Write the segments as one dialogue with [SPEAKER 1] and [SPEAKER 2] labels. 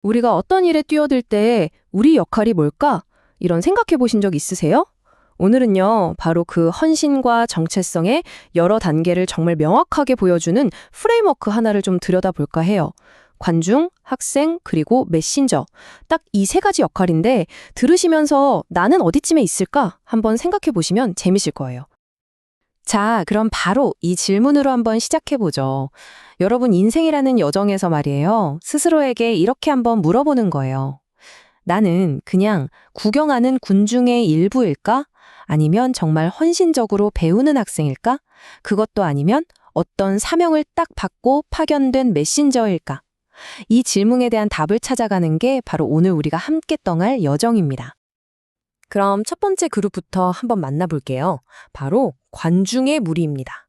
[SPEAKER 1] 우리가 어떤 일에 뛰어들 때 우리 역할이 뭘까? 이런 생각해 보신 적 있으세요? 오늘은요, 바로 그 헌신과 정체성의 여러 단계를 정말 명확하게 보여주는 프레임워크 하나를 좀 들여다볼까 해요. 관중, 학생, 그리고 메신저. 딱 이 세 가지 역할인데 들으시면서 나는 어디쯤에 있을까? 한번 생각해 보시면 재미실 거예요. 자, 그럼 바로 이 질문으로 한번 시작해 보죠. 여러분 인생이라는 여정에서 말이에요. 스스로에게 이렇게 한번 물어보는 거예요. 나는 그냥 구경하는 군중의 일부일까? 아니면 정말 헌신적으로 배우는 학생일까? 그것도 아니면 어떤 사명을 딱 받고 파견된 메신저일까? 이 질문에 대한 답을 찾아가는 게 바로 오늘 우리가 함께 떠날 여정입니다. 그럼 첫 번째 그룹부터 한번 만나볼게요. 바로 관중의 무리입니다.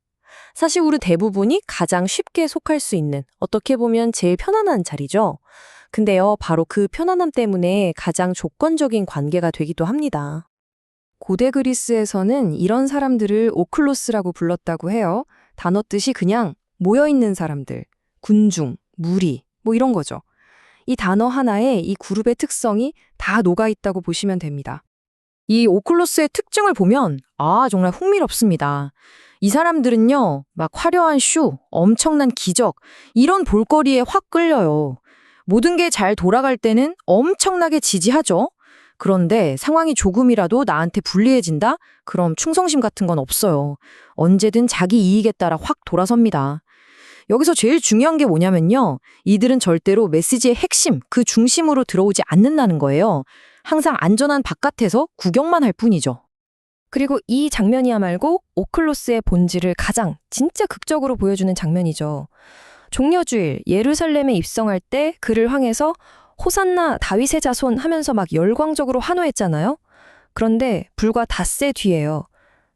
[SPEAKER 1] 사실 우리 대부분이 가장 쉽게 속할 수 있는, 어떻게 보면 제일 편안한 자리죠. 근데요, 바로 그 편안함 때문에 가장 조건적인 관계가 되기도 합니다. 고대 그리스에서는 이런 사람들을 오클로스라고 불렀다고 해요. 단어 뜻이 그냥 모여있는 사람들, 군중, 무리, 뭐 이런 거죠. 이 단어 하나에 이 그룹의 특성이 다 녹아있다고 보시면 됩니다. 이 오클로스의 특징을 보면 정말 흥미롭습니다. 이 사람들은요, 막 화려한 쇼, 엄청난 기적, 이런 볼거리에 확 끌려요. 모든 게 잘 돌아갈 때는 엄청나게 지지하죠. 그런데 상황이 조금이라도 나한테 불리해진다? 그럼 충성심 같은 건 없어요. 언제든 자기 이익에 따라 확 돌아섭니다. 여기서 제일 중요한 게 뭐냐면요. 이들은 절대로 메시지의 핵심, 그 중심으로 들어오지 않는다는 거예요. 항상 안전한 바깥에서 구경만 할 뿐이죠. 그리고 이 장면이야말고 오클로스의 본질을 가장 진짜 극적으로 보여주는 장면이죠. 종려주일 예루살렘에 입성할 때 그를 향해서 호산나 다윗의 자손 하면서 막 열광적으로 환호했잖아요. 그런데 불과 닷새 뒤에요.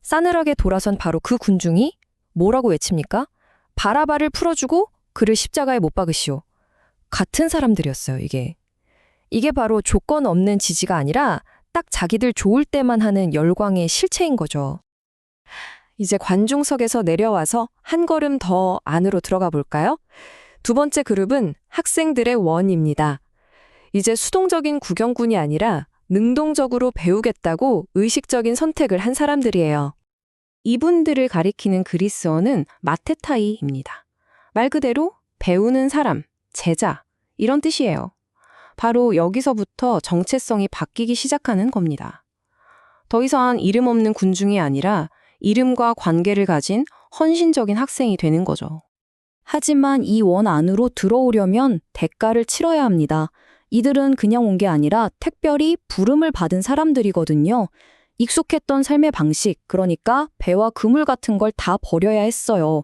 [SPEAKER 1] 싸늘하게 돌아선 바로 그 군중이 뭐라고 외칩니까? 바라바를 풀어주고 그를 십자가에 못 박으시오. 같은 사람들이었어요, 이게. 이게 바로 조건 없는 지지가 아니라 딱 자기들 좋을 때만 하는 열광의 실체인 거죠. 이제 관중석에서 내려와서 한 걸음 더 안으로 들어가 볼까요? 두 번째 그룹은 학생들의 원입니다. 이제 수동적인 구경꾼이 아니라 능동적으로 배우겠다고 의식적인 선택을 한 사람들이에요. 이분들을 가리키는 그리스어는 마테타이입니다. 말 그대로 배우는 사람, 제자, 이런 뜻이에요. 바로 여기서부터 정체성이 바뀌기 시작하는 겁니다. 더 이상 이름 없는 군중이 아니라 이름과 관계를 가진 헌신적인 학생이 되는 거죠. 하지만 이 원 안으로 들어오려면 대가를 치러야 합니다. 이들은 그냥 온 게 아니라 특별히 부름을 받은 사람들이거든요. 익숙했던 삶의 방식, 그러니까 배와 그물 같은 걸 다 버려야 했어요.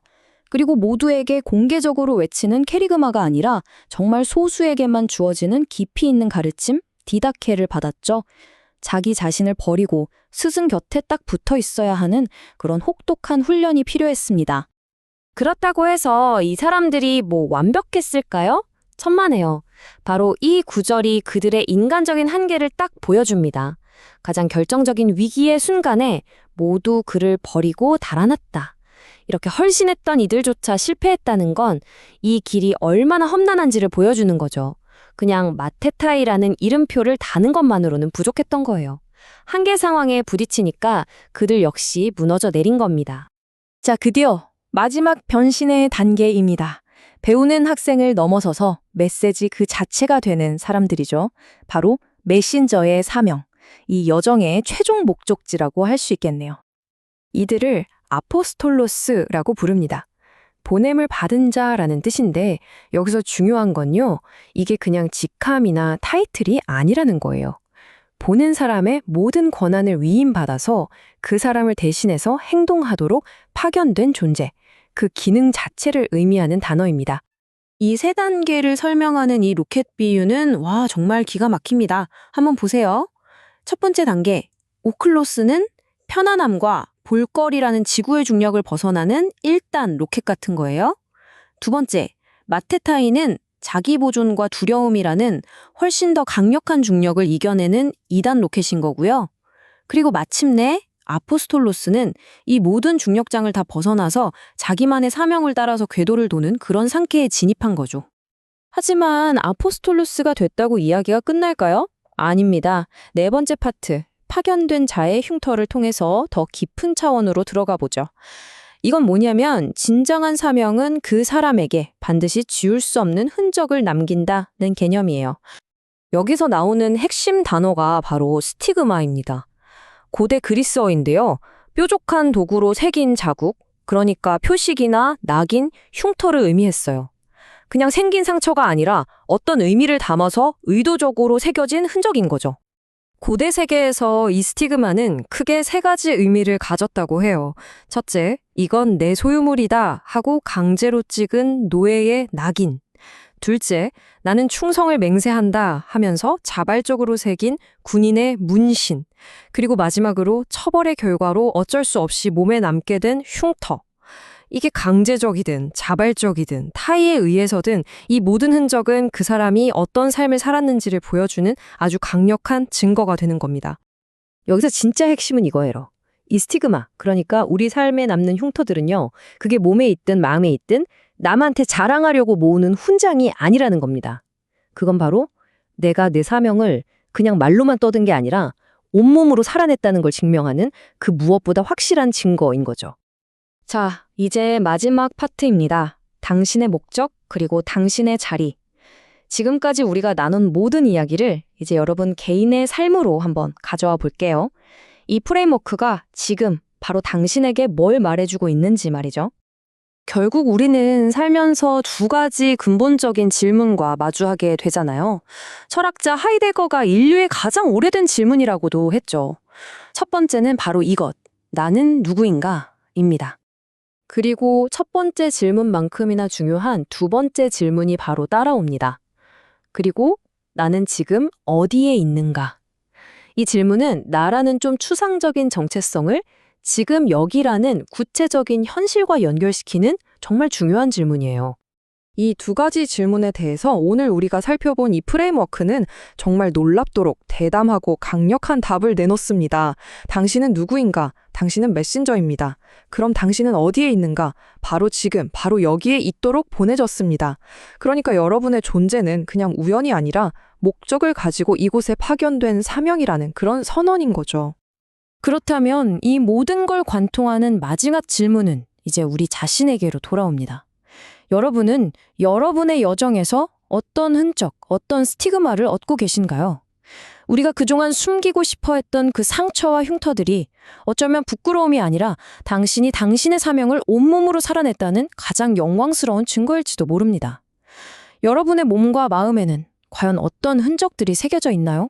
[SPEAKER 1] 그리고 모두에게 공개적으로 외치는 캐리그마가 아니라 정말 소수에게만 주어지는 깊이 있는 가르침, 디다케를 받았죠. 자기 자신을 버리고 스승 곁에 딱 붙어 있어야 하는 그런 혹독한 훈련이 필요했습니다. 그렇다고 해서 이 사람들이 완벽했을까요? 천만에요. 바로 이 구절이 그들의 인간적인 한계를 딱 보여줍니다. 가장 결정적인 위기의 순간에 모두 그를 버리고 달아났다. 이렇게 헌신했던 이들조차 실패했다는 건 이 길이 얼마나 험난한지를 보여주는 거죠. 그냥 마테타이라는 이름표를 다는 것만으로는 부족했던 거예요. 한계 상황에 부딪히니까 그들 역시 무너져 내린 겁니다. 자, 드디어 마지막 변신의 단계입니다. 배우는 학생을 넘어서서 메시지 그 자체가 되는 사람들이죠. 바로 메신저의 사명, 이 여정의 최종 목적지라고 할 수 있겠네요. 이들을 아포스톨로스라고 부릅니다. 보냄을 받은 자라는 뜻인데 여기서 중요한 건요. 이게 그냥 직함이나 타이틀이 아니라는 거예요. 보낸 사람의 모든 권한을 위임받아서 그 사람을 대신해서 행동하도록 파견된 존재, 그 기능 자체를 의미하는 단어입니다. 이 세 단계를 설명하는 이 로켓 비유는 정말 기가 막힙니다. 한번 보세요. 첫 번째 단계, 오클로스는 편안함과 볼거리라는 지구의 중력을 벗어나는 1단 로켓 같은 거예요. 두 번째, 마테타이는 자기 보존과 두려움이라는 훨씬 더 강력한 중력을 이겨내는 2단 로켓인 거고요. 그리고 마침내 아포스톨로스는 이 모든 중력장을 다 벗어나서 자기만의 사명을 따라서 궤도를 도는 그런 상태에 진입한 거죠. 하지만 아포스톨로스가 됐다고 이야기가 끝날까요? 아닙니다. 네 번째 파트, 파견된 자의 흉터를 통해서 더 깊은 차원으로 들어가 보죠. 이건 뭐냐면 진정한 사명은 그 사람에게 반드시 지울 수 없는 흔적을 남긴다는 개념이에요. 여기서 나오는 핵심 단어가 바로 스티그마입니다. 고대 그리스어인데요. 뾰족한 도구로 새긴 자국, 그러니까 표식이나 낙인, 흉터를 의미했어요. 그냥 생긴 상처가 아니라 어떤 의미를 담아서 의도적으로 새겨진 흔적인 거죠. 고대 세계에서 이 스티그마는 크게 세 가지 의미를 가졌다고 해요. 첫째, 이건 내 소유물이다 하고 강제로 찍은 노예의 낙인. 둘째, 나는 충성을 맹세한다 하면서 자발적으로 새긴 군인의 문신. 그리고 마지막으로 처벌의 결과로 어쩔 수 없이 몸에 남게 된 흉터. 이게 강제적이든 자발적이든 타의에 의해서든 이 모든 흔적은 그 사람이 어떤 삶을 살았는지를 보여주는 아주 강력한 증거가 되는 겁니다. 여기서 진짜 핵심은 이거예요. 이 스티그마, 그러니까 우리 삶에 남는 흉터들은요. 그게 몸에 있든 마음에 있든 남한테 자랑하려고 모으는 훈장이 아니라는 겁니다. 그건 바로 내가 내 사명을 그냥 말로만 떠든 게 아니라 온몸으로 살아냈다는 걸 증명하는 그 무엇보다 확실한 증거인 거죠. 자, 이제 마지막 파트입니다. 당신의 목적, 그리고 당신의 자리. 지금까지 우리가 나눈 모든 이야기를 이제 여러분 개인의 삶으로 한번 가져와 볼게요. 이 프레임워크가 지금 바로 당신에게 뭘 말해주고 있는지 말이죠. 결국 우리는 살면서 두 가지 근본적인 질문과 마주하게 되잖아요. 철학자 하이데거가 인류의 가장 오래된 질문이라고도 했죠. 첫 번째는 바로 이것, 나는 누구인가? 입니다. 그리고 첫 번째 질문만큼이나 중요한 두 번째 질문이 바로 따라옵니다. 그리고 나는 지금 어디에 있는가? 이 질문은 나라는 좀 추상적인 정체성을 지금 여기라는 구체적인 현실과 연결시키는 정말 중요한 질문이에요. 이 두 가지 질문에 대해서 오늘 우리가 살펴본 이 프레임워크는 정말 놀랍도록 대담하고 강력한 답을 내놓습니다. 당신은 누구인가? 당신은 메신저입니다. 그럼 당신은 어디에 있는가? 바로 지금, 바로 여기에 있도록 보내졌습니다. 그러니까 여러분의 존재는 그냥 우연이 아니라 목적을 가지고 이곳에 파견된 사명이라는 그런 선언인 거죠. 그렇다면 이 모든 걸 관통하는 마지막 질문은 이제 우리 자신에게로 돌아옵니다. 여러분은 여러분의 여정에서 어떤 흔적, 어떤 스티그마를 얻고 계신가요? 우리가 그동안 숨기고 싶어 했던 그 상처와 흉터들이 어쩌면 부끄러움이 아니라 당신이 당신의 사명을 온몸으로 살아냈다는 가장 영광스러운 증거일지도 모릅니다. 여러분의 몸과 마음에는 과연 어떤 흔적들이 새겨져 있나요?